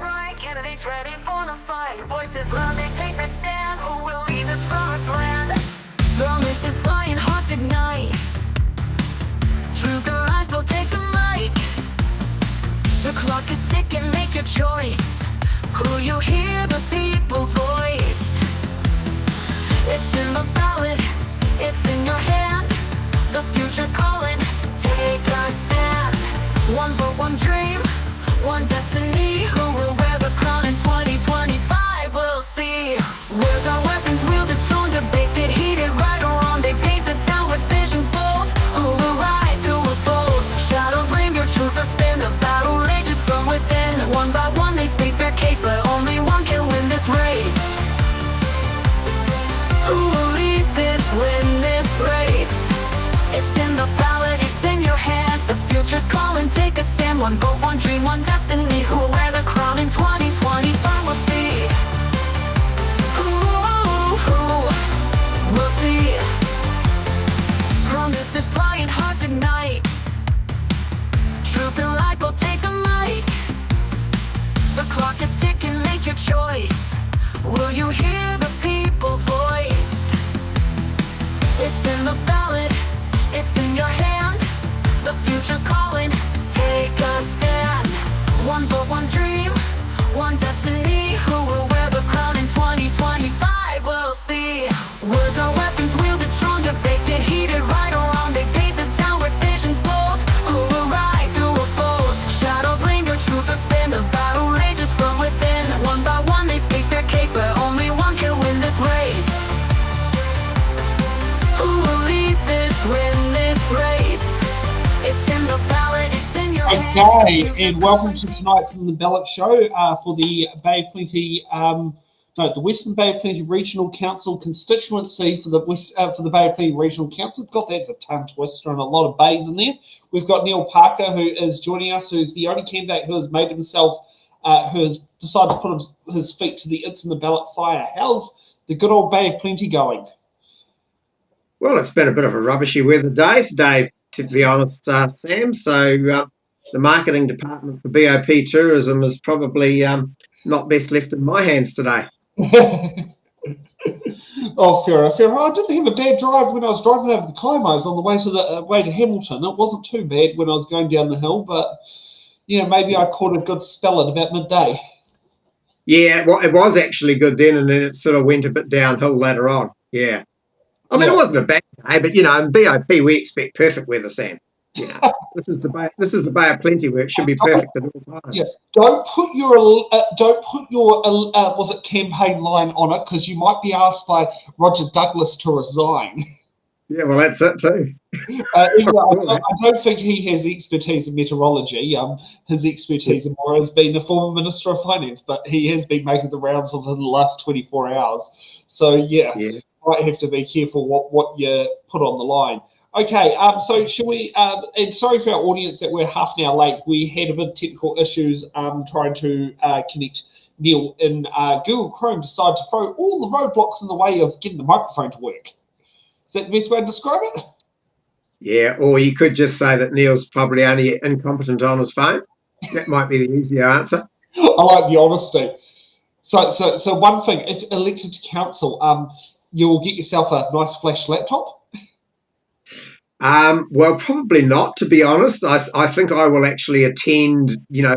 right. Candidates ready for the fight. Voices loud, they take the stand. Who will lead this promised land? Promise is flying, hearts ignite. Truth and lies will take the mic. The clock is ticking, make your choice. Who you hear, the people's voice. It's in the ballot, it's in your hand. The future's calling, take a stand. One vote, one dream, one destiny. Who will wear the crown in 2025? We'll see. Words are weapons, wielded strong. Debates get heated, right or wrong. They paint the town with visions bold. Who will rise, who will fold? Shadows linger, truth will spin. The battle rages from within. One by one they state their case, but only one can win this race. Who will lead this, win this race? It's in the ballot, it's in your hand. The future's calling, take a stand. One vote, one dream, one destiny. Who will wear the crown in 2025? We'll see. Who, we'll see. Promises flying, hearts ignite. Truth and lies will take a mic. The clock is ticking, make your choice. Will you hear the people's voice? It's in the ballot, it's in your hand. The future's calling, take a stand. One vote, one dream, one destiny. Who will wear the crown in 2025? We'll see. Words are weapons, wielded strong. Debates get heated, right or wrong. They paint the town with visions bold. Who will rise, who will fold? Shadows linger, truth will spin. The battle rages from within. One by one they state their case, but only one can win this race. Who will lead this, win this race? It's in the ballot, it's in your hand. Okay, and welcome to tonight's In the Ballot show for the Bay of Plenty, the Western Bay of Plenty Regional Council constituency for the Bay of Plenty Regional Council. God, that's a tongue twister and a lot of bays in there. We've got Neil Parker, who is joining us, who's the only candidate who has made himself, who has decided to put his feet to the It's in the Ballot fire. How's the good old Bay of Plenty going? Well, it's been a bit of a rubbishy weather day today, to be honest, Sam. So the marketing department for BOP Tourism is probably not best left in my hands today. Oh, fair enough. I didn't have a bad drive when I was driving over the Climbers on the way to the way to Hamilton. It wasn't too bad when I was going down the hill, but maybe I caught a good spell at about midday. Yeah, well, it was actually good then, and then it sort of went a bit downhill later on. Yeah. I mean, It wasn't a bad day, but, in BOP, we expect perfect weather, Sam. This is the Bay of Plenty where it should be perfect at all times. Yeah. Don't put your was it campaign line on it, because you might be asked by Roger Douglas to resign. Yeah, well, that's it too. I don't think he has expertise in meteorology. His expertise more has been the former Minister of Finance, but he has been making the rounds within the last 24 hours. So, yeah. Might have to be careful what you put on the line. Okay, so shall we, and sorry for our audience that we're half an hour late. We had a bit of technical issues trying to connect Neil in Google Chrome, decided to throw all the roadblocks in the way of getting the microphone to work. Is that the best way to describe it? Yeah, or you could just say that Neil's probably only incompetent on his phone. That might be the easier answer. I like the honesty. So one thing, if elected to council, you'll get yourself a nice flash laptop? Well, probably not, to be honest. I think I will actually attend,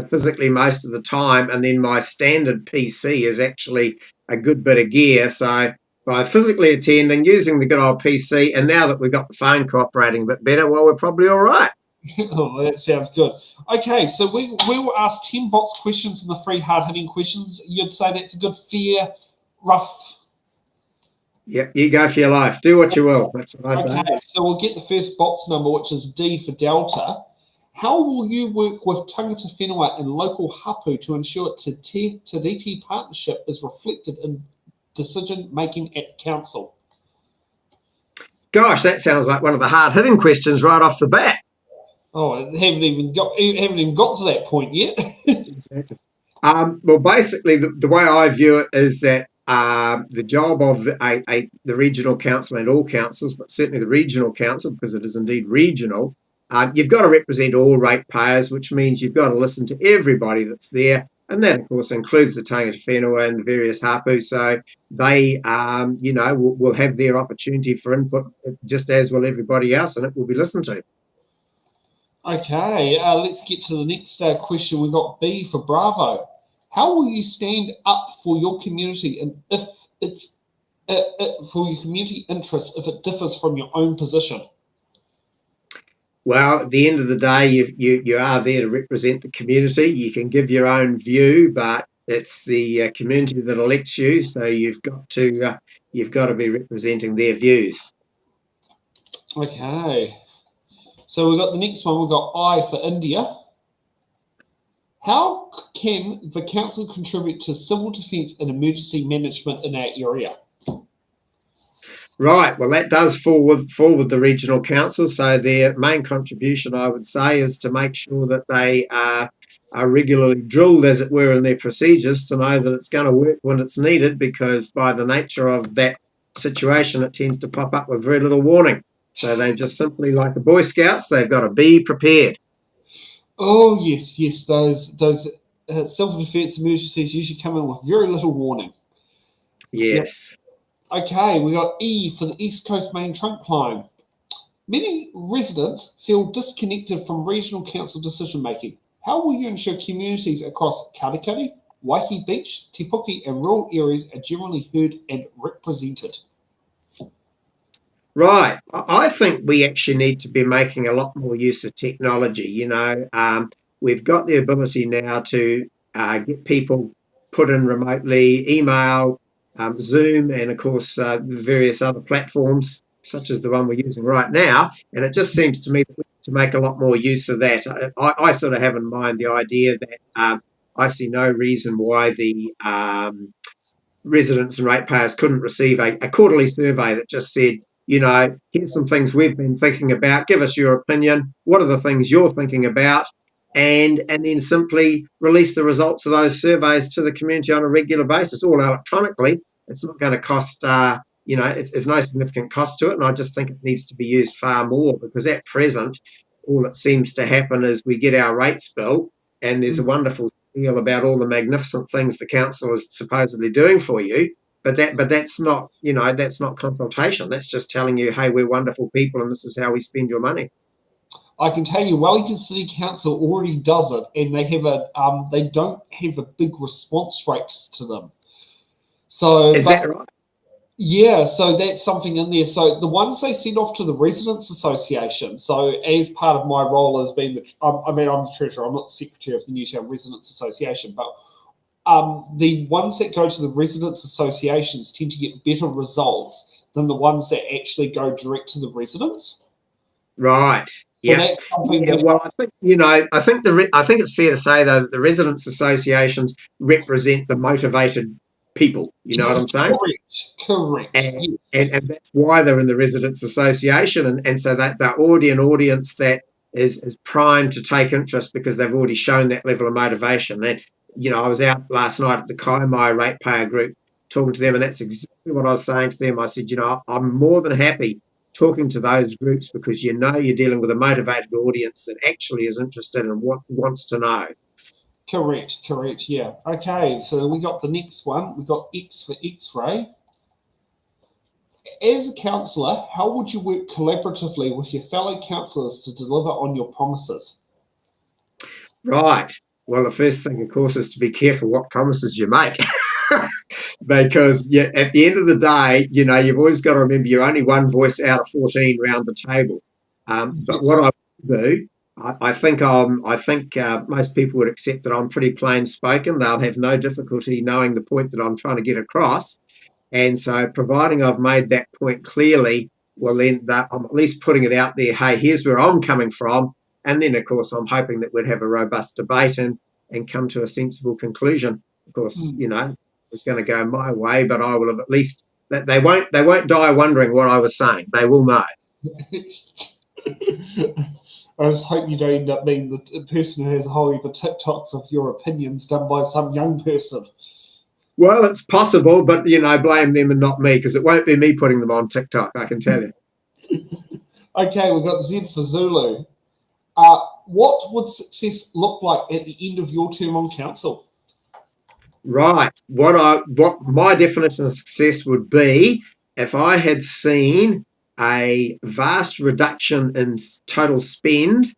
physically most of the time, and then my standard PC is actually a good bit of gear. So by physically attending, using the good old PC, and now that we've got the phone cooperating a bit better, well, we're probably all right. Oh, that sounds good. Okay, so we will ask 10 box questions and the 3 hard-hitting questions. You'd say that's a good, fair, rough... Yep, you go for your life. Do what you will. That's what I say. Okay, so we'll get the first box number, which is D for Delta. How will you work with tangata whenua and local hapu to ensure Te Tiriti partnership is reflected in decision-making at council? Gosh, that sounds like one of the hard-hitting questions right off the bat. Oh, I haven't even got to that point yet. Exactly. Well, basically, the way I view it is that the job of the regional council and all councils, but certainly the regional council, because it is indeed regional, you've got to represent all ratepayers, which means you've got to listen to everybody that's there And that, of course, includes the tangata whenua and the various hapu. So they, will have their opportunity for input, just as will everybody else, and it will be listened to. Okay, let's get to the next question. We've got B for Bravo. How will you stand up for your community, and if it's for your community interests, if it differs from your own position? Well, at the end of the day, you are there to represent the community. You can give your own view, but it's the community that elects you, so you've got to be representing their views. Okay, so we've got the next one. We've got I for India. How can the council contribute to civil defence and emergency management in our area? Right. Well, that does fall with the regional council. So their main contribution, I would say, is to make sure that they are regularly drilled, as it were, in their procedures to know that it's going to work when it's needed, because by the nature of that situation, it tends to pop up with very little warning. So they just simply, like the Boy Scouts, they've got to be prepared. Oh, yes. Those civil defence emergencies usually come in with very little warning. Yes. Yep. Okay, we got E for the East Coast Main Trunk Line. Many residents feel disconnected from regional council decision making. How will you ensure communities across Katikati, Waiheke Beach, Te Puke and rural areas are generally heard and represented? Right. I think we actually need to be making a lot more use of technology. We've got the ability now to get people put in remotely, email, Zoom, and of course, the various other platforms, such as the one we're using right now. And it just seems to me that we need to make a lot more use of that. I sort of have in mind the idea that I see no reason why the residents and ratepayers couldn't receive a quarterly survey that just said, here's some things we've been thinking about. Give us your opinion. What are the things you're thinking about? And then simply release the results of those surveys to the community on a regular basis, all electronically. It's not going to cost, there's no significant cost to it. And I just think it needs to be used far more, because at present, all that seems to happen is we get our rates bill and there's a wonderful spiel about all the magnificent things the council is supposedly doing for you. But that's not, that's not consultation. That's just telling you, hey, we're wonderful people and this is how we spend your money. I can tell you, Wellington City Council already does it, and they have they don't have a big response rates to them. So is that right? Yeah, so that's something in there. So the ones they send off to the Residents Association. So as part of my role as being I'm the treasurer. I'm not the secretary of the Newtown Residents Association, but the ones that go to the Residents Associations tend to get better results than the ones that actually go direct to the residents. Right. So that's something well, I think I think it's fair to say though that the residents' associations represent the motivated people. You know what I'm saying? Correct. And, yes. and that's why they're in the residents' association, and so that they're already an audience that is primed to take interest because they've already shown that level of motivation. And I was out last night at the Kaimai ratepayer group talking to them, and that's exactly what I was saying to them. I said, I'm more than happy talking to those groups because you're dealing with a motivated audience that actually is interested and wants to know. Correct, yeah. Okay, so we got the next one. We got X for X-ray. As a councillor, how would you work collaboratively with your fellow councillors to deliver on your promises? Right. Well, the first thing, of course, is to be careful what promises you make. Because at the end of the day, you've always got to remember you're only one voice out of 14 round the table. But what I do, I think most people would accept that I'm pretty plain spoken. They'll have no difficulty knowing the point that I'm trying to get across. And so, providing I've made that point clearly, well, then I'm at least putting it out there. Hey, here's where I'm coming from. And then, of course, I'm hoping that we'd have a robust debate and come to a sensible conclusion. Of course, it's going to go my way, but I will have at least that they won't die wondering what I was saying. They will know. I just hope you don't end up being the person who has a whole heap of TikToks of your opinions done by some young person. Well, it's possible, but blame them and not me, because it won't be me putting them on TikTok, I can tell you. Okay, we've got Z for Zulu. What would success look like at the end of your term on council? Right. What my definition of success would be if I had seen a vast reduction in total spend,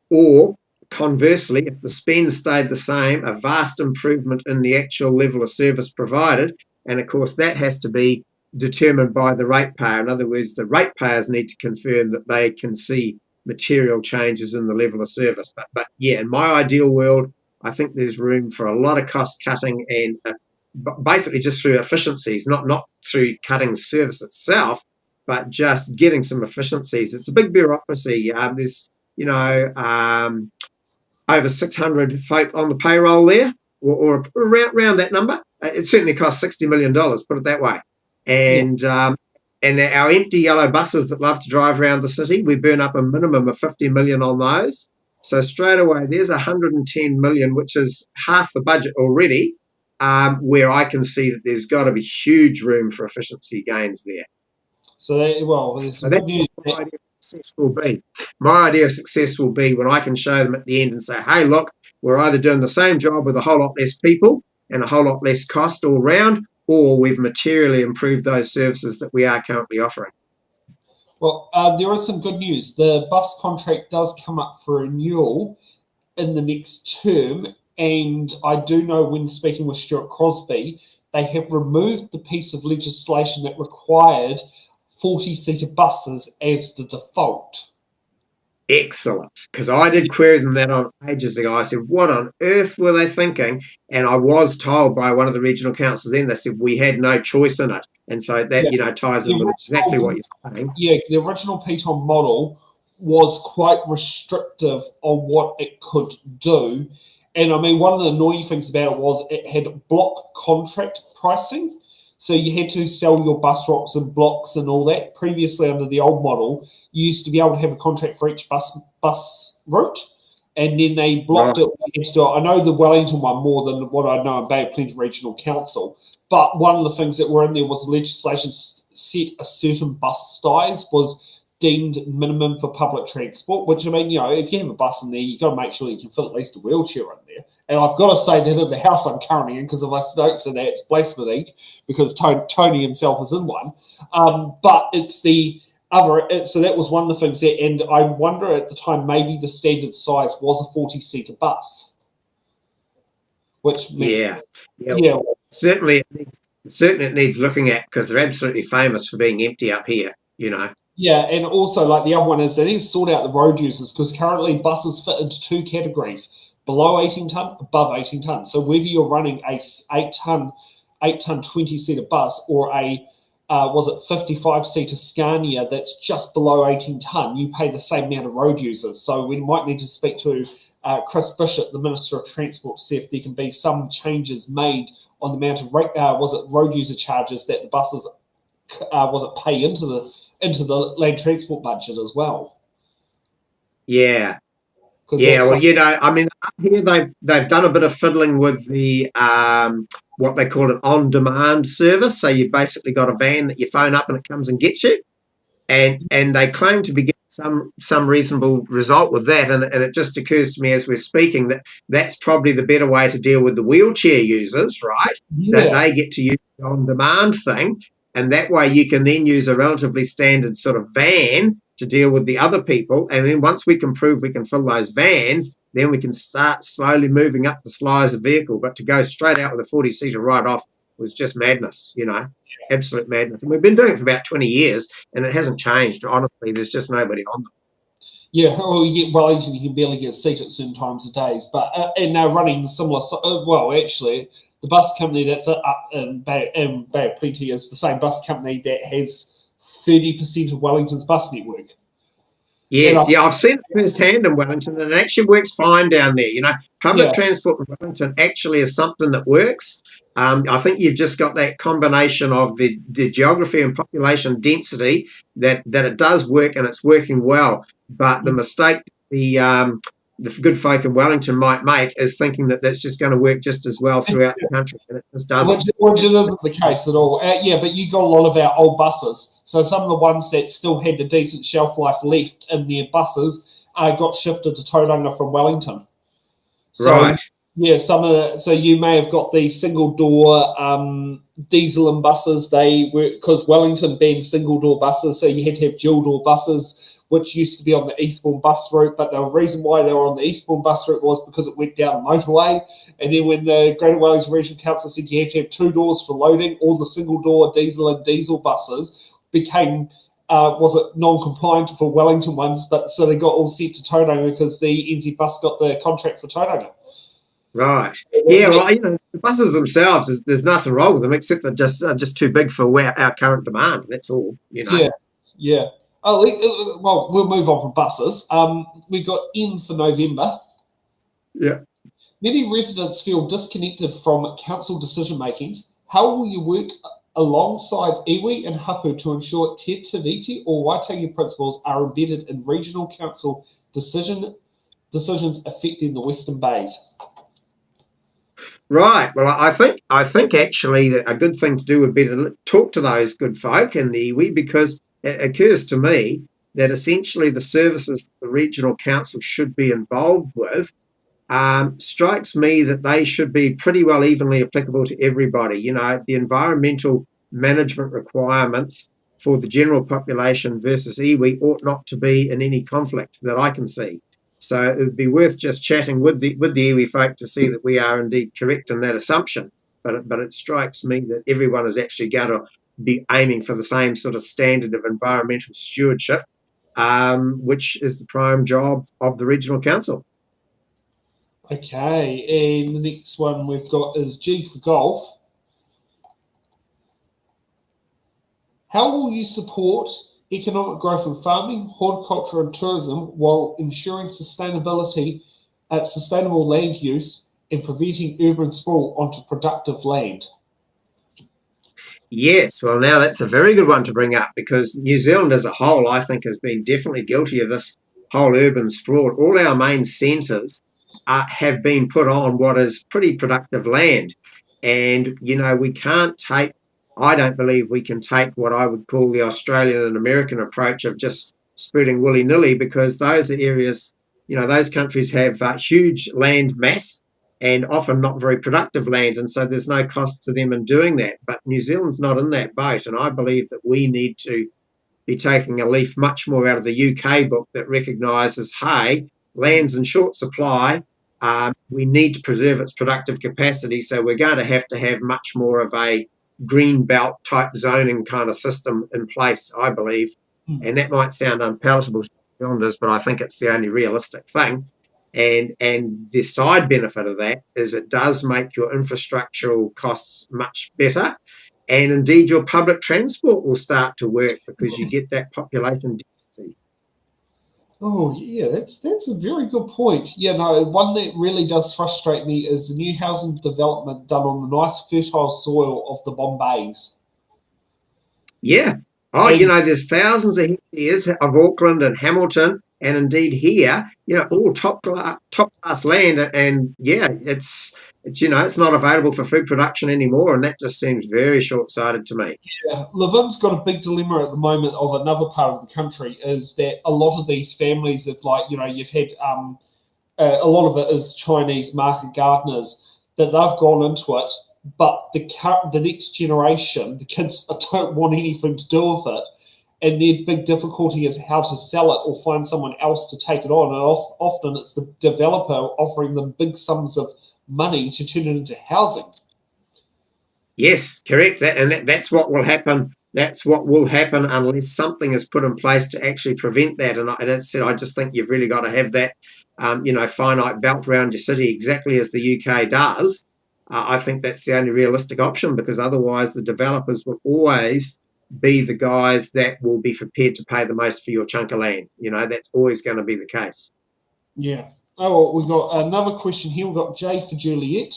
or conversely, if the spend stayed the same, a vast improvement in the actual level of service provided. And of course, that has to be determined by the ratepayer. In other words, the ratepayers need to confirm that they can see material changes in the level of service. But yeah, in my ideal world, I think there's room for a lot of cost cutting, and basically just through efficiencies, not through cutting the service itself, but just getting some efficiencies. It's a big bureaucracy. There's over 600 folk on the payroll there, or around that number. It certainly costs $60 million, put it that way. And and our empty yellow buses that love to drive around the city, we burn up a minimum of 50 million on those. So straight away, there's 110 million, which is half the budget already, where I can see that there's got to be huge room for efficiency gains there. So, there's some good news. My idea of success will be. My idea of success will be when I can show them at the end and say, hey, look, we're either doing the same job with a whole lot less people and a whole lot less cost all round, or we've materially improved those services that we are currently offering. Well, there is some good news. The bus contract does come up for renewal in the next term, and I do know when speaking with Stuart Crosby, they have removed the piece of legislation that required 40-seater buses as the default. Excellent, because I did query them that on ages ago. I said, what on earth were they thinking? And I was told by one of the regional councils then, they said we had no choice in it. And so that ties in with exactly what you're saying. Yeah, the original Piton model was quite restrictive on what it could do. And I mean, one of the annoying things about it was it had block contract pricing. So you had to sell your bus rocks in blocks and all that. Previously, under the old model, you used to be able to have a contract for each bus route, and then they blocked it. I know the Wellington one more than what I know in Bay of Plenty Regional Council, but one of the things that were in there was legislation set a certain bus size was deemed minimum for public transport, which, I mean, if you have a bus in there, you've got to make sure you can fit at least a wheelchair in there. And I've got to say that in the house I'm currently in, because if I don't say that, it's blasphemy, because Tony himself is in one. But it's the other, so that was one of the things there. And I wonder at the time, maybe the standard size was a 40-seater bus. Which certainly it needs looking at, because they're absolutely famous for being empty up here, Yeah, and also, like, the other one is they need to sort out the road users, because currently buses fit into two categories: below 18 tonne, above 18 tonne. So whether you're running a 8-tonne 20-seater bus, or a 55-seater Scania that's just below 18 tonne, you pay the same amount of road users. So we might need to speak to Chris Bishop, the Minister of Transport, to see if there can be some changes made on the amount of road user charges that the buses pay into the land transport budget as well. Yeah. Yeah, well, I mean, here they've done a bit of fiddling with the what they call an on-demand service. So you've basically got a van that you phone up and it comes and gets you, and they claim to be getting some reasonable result with that. And it just occurs to me as we're speaking that that's probably the better way to deal with the wheelchair users, right? Yeah. That they get to use the on-demand thing, and that way you can then use a relatively standard sort of van to deal with the other people. And then once we can prove we can fill those vans, then we can start slowly moving up the size of vehicle. But to go straight out with a 40-seater right off was just madness, absolute madness. And we've been doing it for about 20 years and it hasn't changed. Honestly, there's just nobody on them. Yeah, well, you can barely get a seat at certain times of days. But and they're running similar. Actually, the bus company that's up in Bay of Plenty is the same bus company that has 30% of Wellington's bus network. Yes, I've seen it firsthand in Wellington, and it actually works fine down there. Public transport in Wellington actually is something that works. I think you've just got that combination of the geography and population density that it does work, and it's working well. But the mistake the good folk in Wellington might make is thinking that that's just going to work just as well throughout the country, and it just doesn't. Which isn't the case at all. But you got a lot of our old buses. So some of the ones that still had a decent shelf life left in their buses got shifted to Tauranga from Wellington. So, right. Yeah, so you may have got the single door diesel and buses. They were, because Wellington banned single door buses, so you had to have dual door buses, which used to be on the eastbourne bus route. But the reason why they were on the eastbourne bus route was because it went down the motorway. And then when the Greater Wellington Regional Council said you have to have two doors for loading, all the single door diesel buses became was it non-compliant for Wellington ones, but so they got all sent to Tauranga because the NZ Bus got the contract for Tauranga. Right. Yeah. Well, the buses themselves, there's nothing wrong with them except they're just too big for our current demand. That's all. Yeah. Oh, well, we'll move on from buses. We got in for November. Yeah. Many residents feel disconnected from council decision makings. How will you work alongside iwi and hapu to ensure Te Tiriti or Waitangi principles are embedded in regional council decisions affecting the Western Bays? Right. Well, I think actually that a good thing to do would be to talk to those good folk in the iwi, because it occurs to me that essentially the services the regional council should be involved with strikes me that they should be pretty well evenly applicable to everybody. The environmental management requirements for the general population versus iwi ought not to be in any conflict that I can see. So it would be worth just chatting with the iwi folk to see that we are indeed correct in that assumption. But it strikes me that everyone is actually going to be aiming for the same sort of standard of environmental stewardship, which is the prime job of the regional council. Okay, and the next one we've got is G for golf. How will you support economic growth in farming, horticulture and tourism while ensuring sustainable land use and preventing urban sprawl onto productive land? Yes, well, now that's a very good one to bring up, because New Zealand as a whole, I think, has been definitely guilty of this whole urban sprawl. All our main centres have been put on what is pretty productive land. And, I don't believe we can take what I would call the Australian and American approach of just spreading willy-nilly, because those areas, those countries have huge land mass and often not very productive land. And so there's no cost to them in doing that. But New Zealand's not in that boat. And I believe that we need to be taking a leaf much more out of the UK book that recognises, hey, land's in short supply. We need to preserve its productive capacity. So we're going to have much more of a green belt type zoning kind of system in place, I believe. And that might sound unpalatable to New Zealanders, but I think it's the only realistic thing. And the side benefit of that is it does make your infrastructural costs much better. And indeed, your public transport will start to work because you get that population density. Oh, yeah, that's a very good point. One that really does frustrate me is the new housing development done on the nice fertile soil of the Bombays. Yeah. Oh, there's thousands of hectares of Auckland and Hamilton, and indeed here, all top class land, and it's not available for food production anymore, and that just seems very short-sighted to me. Yeah, Levin's got a big dilemma at the moment of another part of the country, is that a lot of these families have, you've had a lot of it is Chinese market gardeners, that they've gone into it, but the next generation, the kids don't want anything to do with it. And their big difficulty is how to sell it or find someone else to take it on. And often it's the developer offering them big sums of money to turn it into housing. Yes, correct. That's what will happen. That's what will happen unless something is put in place to actually prevent that. And I just think you've really got to have that, finite belt around your city, exactly as the UK does. I think that's the only realistic option, because otherwise the developers will always be the guys that will be prepared to pay the most for your chunk of land. That's always going to be the case. Yeah. Oh, well, we've got another question here. We've got J for Juliet.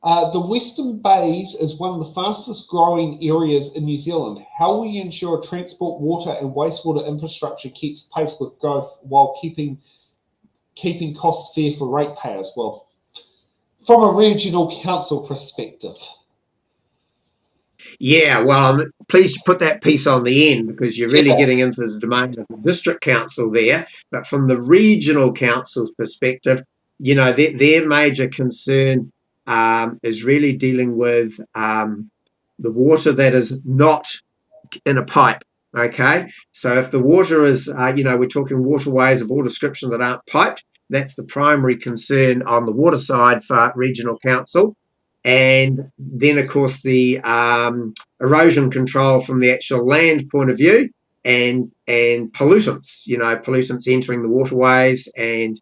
The Western Bays is one of the fastest growing areas in New Zealand. How will you ensure transport, water and wastewater infrastructure keeps pace with growth while keeping costs fair for ratepayers? Well, from a regional council perspective. Yeah, well, I'm pleased to put that piece on the end, because you're really getting into the domain of the district council there. But from the regional council's perspective, their major concern is really dealing with the water that is not in a pipe. Okay, so if the water is, we're talking waterways of all description that aren't piped, that's the primary concern on the water side for regional council. And then, of course, the erosion control from the actual land point of view, and pollutants, pollutants entering the waterways, and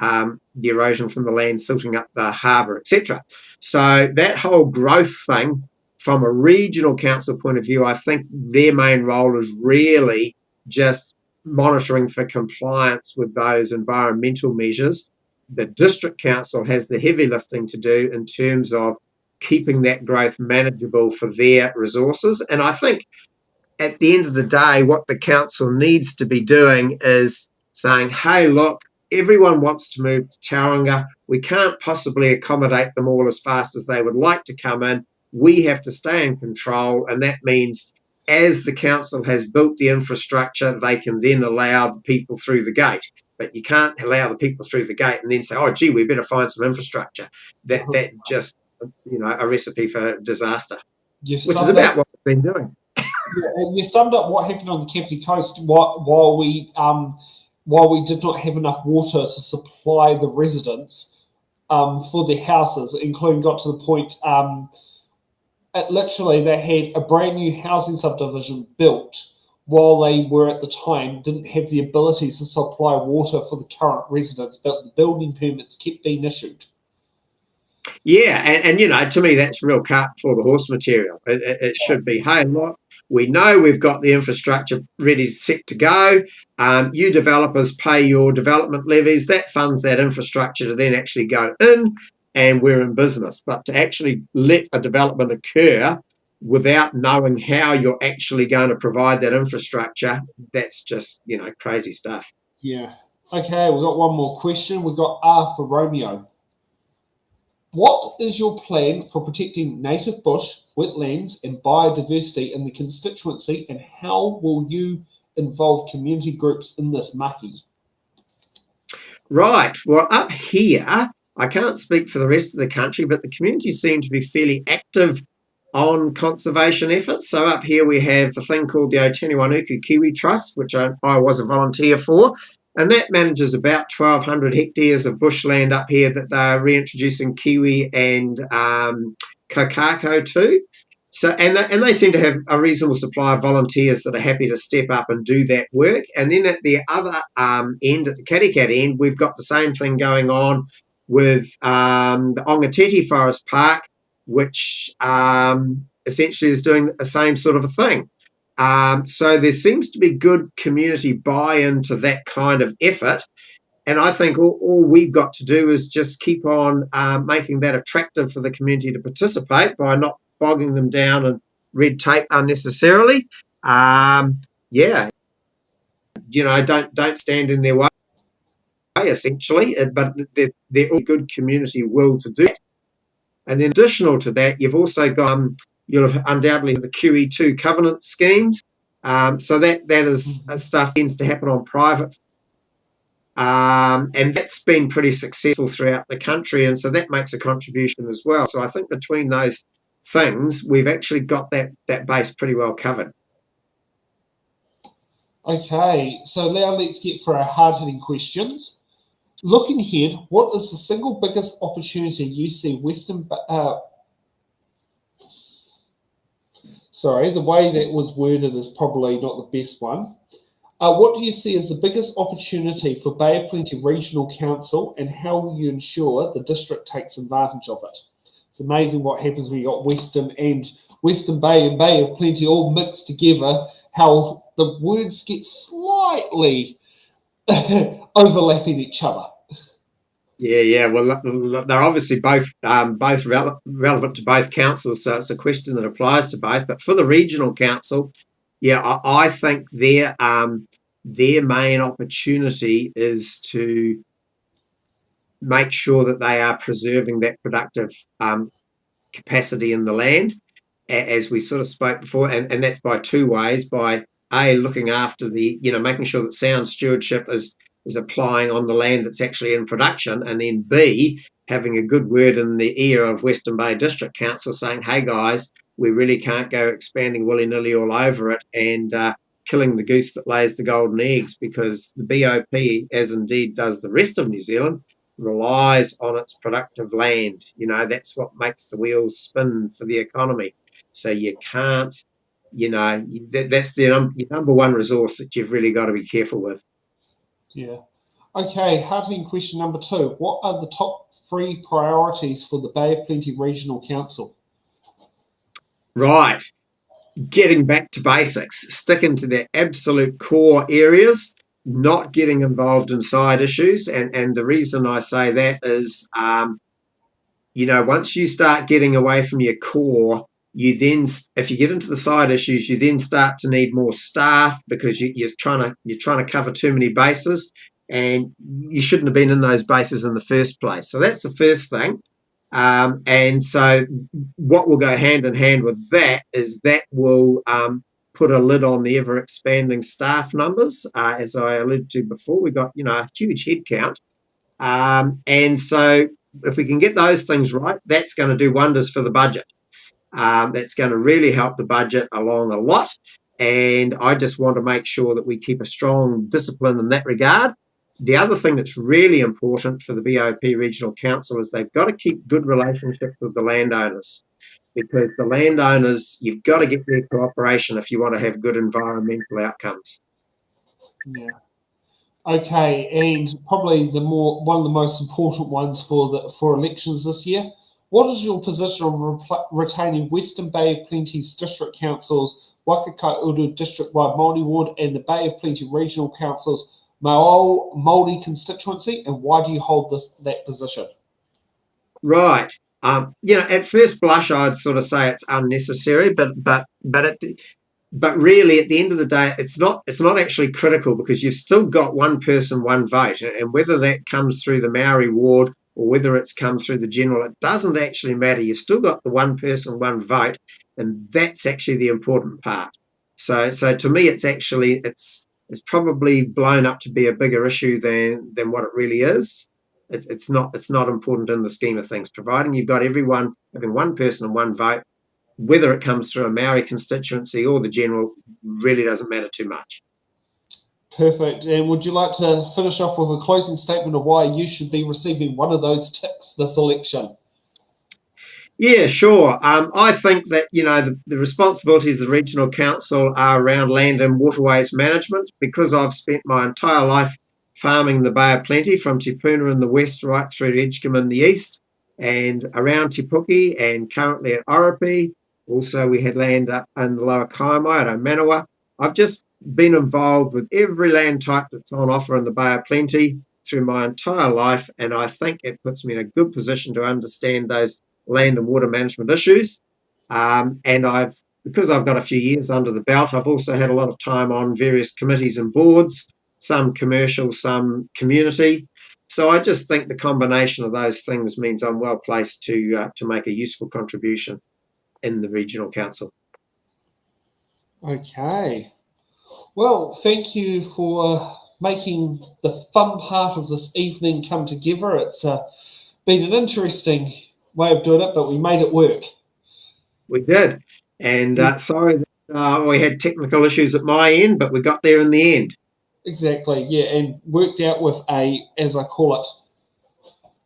the erosion from the land silting up the harbour, etc. So that whole growth thing, from a regional council point of view, I think their main role is really just monitoring for compliance with those environmental measures. The district council has the heavy lifting to do in terms of keeping that growth manageable for their resources. And I think at the end of the day, what the council needs to be doing is saying, hey, look, everyone wants to move to Tauranga. We can't possibly accommodate them all as fast as they would like to come in. We have to stay in control, and that means as the council has built the infrastructure, they can then allow the people through the gate. But you can't allow the people through the gate and then say, oh, gee, we better find some infrastructure. That just, a recipe for disaster, which is about what we've been doing. You summed up what happened on the Kapiti Coast while we did not have enough water to supply the residents for their houses, including got to the point literally they had a brand new housing subdivision built while they were at the time didn't have the ability to supply water for the current residents, but the building permits kept being issued. Yeah, and to me, that's real cart before the horse material. It should be, hey, look, we know we've got the infrastructure ready, set to go. You developers pay your development levies. That funds that infrastructure to then actually go in, and we're in business. But to actually let a development occur without knowing how you're actually going to provide that infrastructure, that's just, crazy stuff. Yeah. Okay, we've got one more question. We've got R for Romeo. What is your plan for protecting native bush, wetlands and biodiversity in the constituency, and how will you involve community groups in this mahi? Right. Well, up here, I can't speak for the rest of the country, but the community seem to be fairly active on conservation efforts. So up here we have a thing called the Otaniwanuku Kiwi Trust, which I was a volunteer for. And that manages about 1,200 hectares of bushland up here that they're reintroducing kiwi and kakako to. So, and they seem to have a reasonable supply of volunteers that are happy to step up and do that work. And then at the other end, at the Katikati end, we've got the same thing going on with the Ongateti Forest Park, which essentially is doing the same sort of a thing. So there seems to be good community buy-in to that kind of effort. And I think all we've got to do is just keep on making that attractive for the community to participate by not bogging them down in red tape unnecessarily. Don't stand in their way, essentially, but they're all good community will to do it. And then additional to that, you've also got you'll have undoubtedly the QE2 covenant schemes. So that is stuff tends to happen on private. And that's been pretty successful throughout the country. And so that makes a contribution as well. So I think between those things, we've actually got that base pretty well covered. Okay, so now let's get for our hard-hitting questions. Looking ahead, what is the single biggest opportunity you see the way that was worded is probably not the best one. What do you see as the biggest opportunity for Bay of Plenty Regional Council, and how will you ensure the district takes advantage of it? It's amazing what happens when you got Western Bay and Bay of Plenty all mixed together, how the words get slightly overlapping each other. Yeah. Well, they're obviously both relevant to both councils, so it's a question that applies to both. But for the regional council, I think their main opportunity is to make sure that they are preserving that productive capacity in the land, as we sort of spoke before, and that's by two ways: by looking after making sure that sound stewardship is is applying on the land that's actually in production, and then B, having a good word in the ear of Western Bay District Council saying, hey guys, we really can't go expanding willy-nilly all over it and killing the goose that lays the golden eggs, because the BOP, as indeed does the rest of New Zealand, relies on its productive land. That's what makes the wheels spin for the economy. So you can't, that's your number one resource that you've really got to be careful with. Yeah. Okay, hard-hitting question number 2. What are the top 3 priorities for the Bay of Plenty Regional Council? Right. Getting back to basics, sticking to their absolute core areas, not getting involved in side issues. And the reason I say that is, once you start getting away from your core, you then, if you get into the side issues, you then start to need more staff, because you're trying to cover too many bases, and you shouldn't have been in those bases in the first place. So that's the first thing. And so what will go hand in hand with that is that will put a lid on the ever expanding staff numbers. As I alluded to before, we've got a huge headcount, and so if we can get those things right, that's going to do wonders for the budget. That's going to really help the budget along a lot. And I just want to make sure that we keep a strong discipline in that regard. The other thing that's really important for the BOP Regional Council is they've got to keep good relationships with the landowners, because the landowners, you've got to get their cooperation if you want to have good environmental outcomes. Yeah. Okay, and probably one of the most important ones for elections this year. What is your position on retaining Western Bay of Plenty's District Council's Whakakaiuru District-wide Māori Ward and the Bay of Plenty Regional Council's Māori Constituency, and why do you hold that position? Right. At first blush, I'd sort of say it's unnecessary, but really, at the end of the day, it's not actually critical, because you've still got one person, one vote, and whether that comes through the Maori ward or whether it's come through the general, it doesn't actually matter. You've still got the one person, one vote, and that's actually the important part. So to me, it's probably blown up to be a bigger issue than what it really is. It's not important in the scheme of things, providing you've got everyone having one person and one vote. Whether it comes through a Maori constituency or the general really doesn't matter too much. Perfect. And would you like to finish off with a closing statement of why you should be receiving one of those ticks this election? Yeah, sure. I think that, the responsibilities of the Regional Council are around land and waterways management, because I've spent my entire life farming the Bay of Plenty, from Te Puna in the west right through to Edgecombe in the east, and around Te Puke, and currently at Oropi. Also, we had land up in the Lower Kaimai at Omanawa. I've just been involved with every land type that's on offer in the Bay of Plenty through my entire life, and I think it puts me in a good position to understand those land and water management issues. And because I've got a few years under the belt, I've also had a lot of time on various committees and boards, some commercial, some community. So I just think the combination of those things means I'm well placed to make a useful contribution in the Regional Council. Okay. Well, thank you for making the fun part of this evening come together. It's been an interesting way of doing it, but we made it work. We did. And sorry that we had technical issues at my end, but we got there in the end. Exactly, yeah, and worked out with as I call it,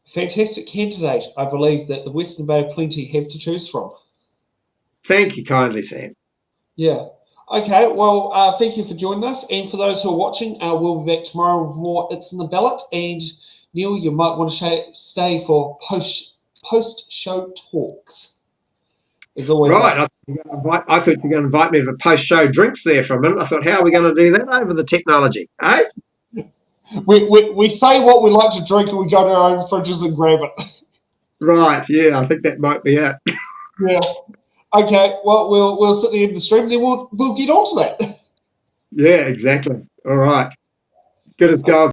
fantastic candidate, I believe, that the Western Bay of Plenty have to choose from. Thank you kindly, Sam. Yeah. Okay, well, thank you for joining us. And for those who are watching, we'll be back tomorrow with more It's in the Ballot. And Neil, you might want to stay for post-show talks. As always. Right. I thought you were going to invite me for post-show drinks there for a minute. I thought, how are we going to do that over the technology? Eh? We say what we like to drink and we go to our own fridges and grab it. Right, yeah, I think that might be it. Yeah. Okay, well, we'll sit there in the stream, then we'll get on to that. Yeah, exactly. All right. Good as gold.